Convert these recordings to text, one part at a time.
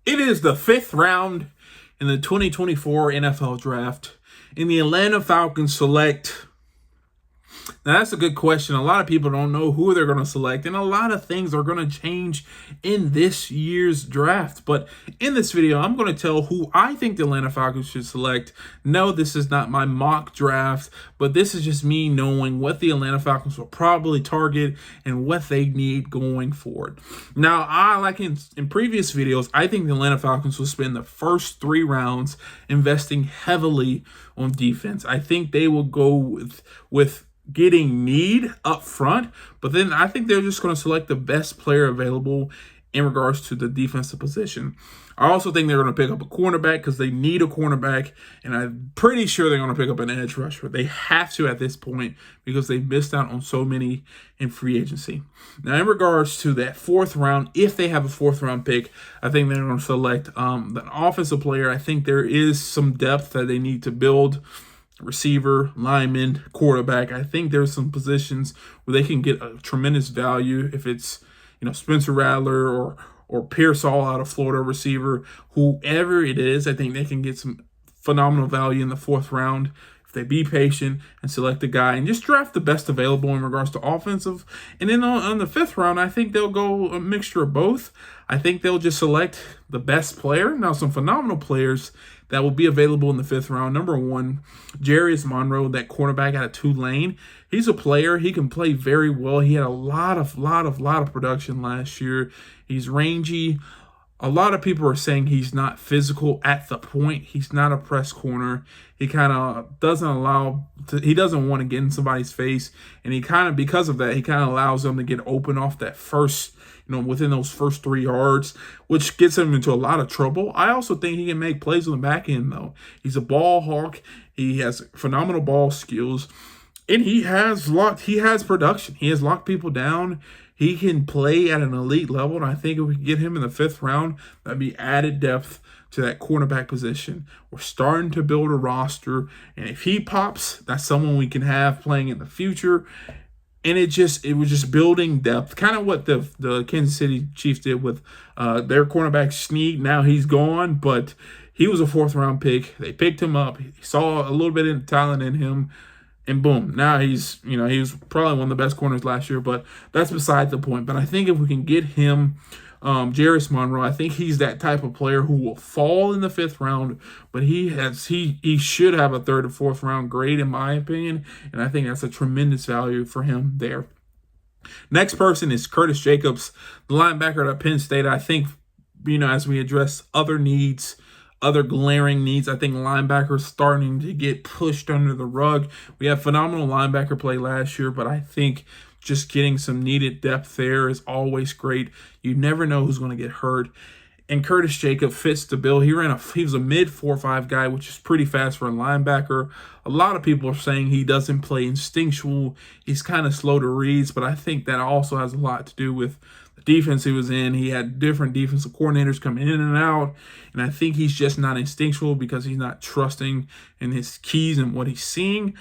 It is the 5th round in the 2024 NFL Draft, and the Atlanta Falcons select. Now, that's a good question. A lot of people don't know who they're going to select, and a lot of things are going to change in this year's draft. But in this video, I'm going to tell who I think the Atlanta Falcons should select. No, this is not my mock draft, but this is just me knowing what the Atlanta Falcons will probably target and what they need going forward. Now, like in previous videos, I think the Atlanta Falcons will spend the first 3 rounds investing heavily on defense. I think they will go with getting need up front, but then I think they're just going to select the best player available in regards to the defensive position. I also think they're going to pick up a cornerback because they need a cornerback, and I'm pretty sure they're going to pick up an edge rusher. They have to at this point because they missed out on so many in free agency. Now, in regards to that 4th round, if they have a 4th round pick, I think they're going to select an offensive player. I think there is some depth that they need to build. Receiver, lineman, quarterback. I think there's some positions where they can get a tremendous value if it's, Spencer Rattler or Pearsall out of Florida, receiver, whoever it is. I think they can get some phenomenal value in the 4th round if they be patient and select a guy and just draft the best available in regards to offensive. And then on the 5th round, I think they'll go a mixture of both. I think they'll just select the best player. Now, some phenomenal players that will be available in the 5th round. Number 1, Jarius Monroe, that cornerback out of Tulane. He's a player. He can play very well. He had a lot of production last year. He's rangy. A lot of people are saying he's not physical at the point. He's not a press corner. He kind of he doesn't want to get in somebody's face. And because of that, he kind of allows them to get open off that first, within those first 3 yards, which gets him into a lot of trouble. I also think he can make plays on the back end, though. He's a ball hawk. He has phenomenal ball skills. And he has production. He has locked people down. He can play at an elite level, and I think if we get him in the 5th round, that'd be added depth to that cornerback position. We're starting to build a roster, and if he pops, that's someone we can have playing in the future. And it was just building depth, kind of what the Kansas City Chiefs did with their cornerback Snead. Now he's gone, but he was a 4th round pick. They picked him up. He saw a little bit of talent in him. And boom, now he was probably one of the best corners last year, but that's beside the point. But I think if we can get him, Jarius Monroe, I think he's that type of player who will fall in the 5th round, but he should have a 3rd or 4th round grade, in my opinion, and I think that's a tremendous value for him there. Next person is Curtis Jacobs, the linebacker at Penn State. I think, as we address other glaring needs, I think linebackers starting to get pushed under the rug. We have phenomenal linebacker play last year, but I think just getting some needed depth there is always great. You never know who's going to get hurt. And Curtis Jacobs fits the bill. He was a mid 4.5 guy, which is pretty fast for a linebacker. A lot of people are saying he doesn't play instinctual. He's kind of slow to reads, but I think that also has a lot to do with the defense he was in. He had different defensive coordinators coming in and out, and I think he's just not instinctual because he's not trusting in his keys and what he's seeing.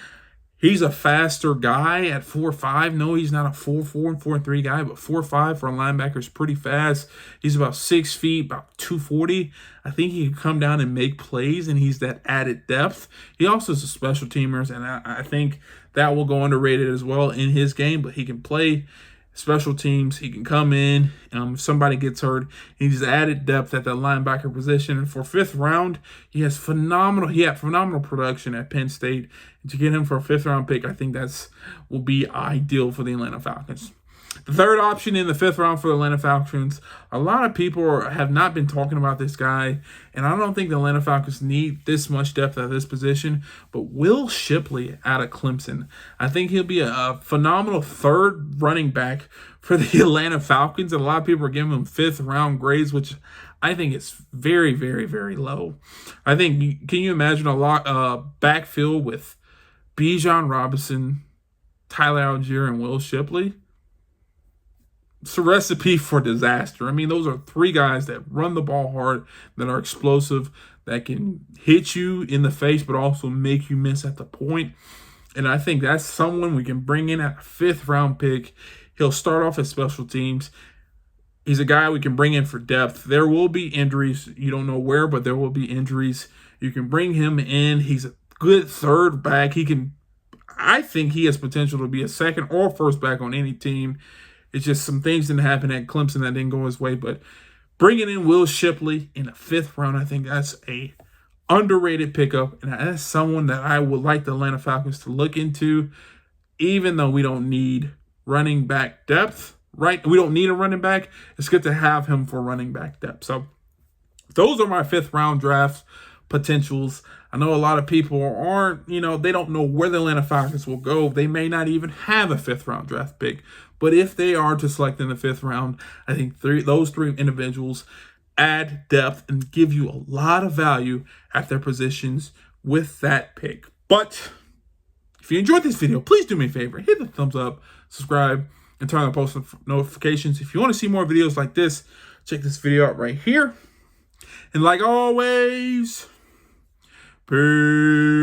He's a faster guy at 4.5. No, he's not a 4.4 and 4.3 guy, but 4.5 for a linebacker is pretty fast. He's about 6 feet, about 240. I think he can come down and make plays, and he's that added depth. He also is a special teamer, and I think that will go underrated as well in his game, but he can play special teams. He can come in. If somebody gets hurt, he's added depth at the linebacker position. And for 5th round, he had phenomenal production at Penn State. And to get him for a 5th round pick, I think will be ideal for the Atlanta Falcons. The 3rd option in the 5th round for the Atlanta Falcons, a lot of people have not been talking about this guy, and I don't think the Atlanta Falcons need this much depth at this position, but Will Shipley out of Clemson. I think he'll be a phenomenal 3rd running back for the Atlanta Falcons, and a lot of people are giving him 5th round grades, which I think is very, very, very low. I think, can you imagine a backfield with Bijan Robinson, Tyler Algier, and Will Shipley? It's a recipe for disaster. I mean, those are 3 guys that run the ball hard, that are explosive, that can hit you in the face, but also make you miss at the point. And I think that's someone we can bring in at a 5th round pick. He'll start off as special teams. He's a guy we can bring in for depth. There will be injuries. You don't know where, but there will be injuries. You can bring him in. He's a good third back. I think he has potential to be a second or first back on any team. It's just some things didn't happen at Clemson that didn't go his way. But bringing in Will Shipley in the 5th round, I think that's a underrated pickup. And that's someone that I would like the Atlanta Falcons to look into, even though we don't need running back depth. Right, we don't need a running back. It's good to have him for running back depth. So those are my 5th round draft potentials. I know a lot of people aren't, they don't know where the Atlanta Falcons will go. They may not even have a 5th round draft pick. But if they are to select in the 5th round, I think those three individuals add depth and give you a lot of value at their positions with that pick. But if you enjoyed this video, please do me a favor. Hit the thumbs up, subscribe, and turn on post notifications. If you want to see more videos like this, check this video out right here. And like always, peace.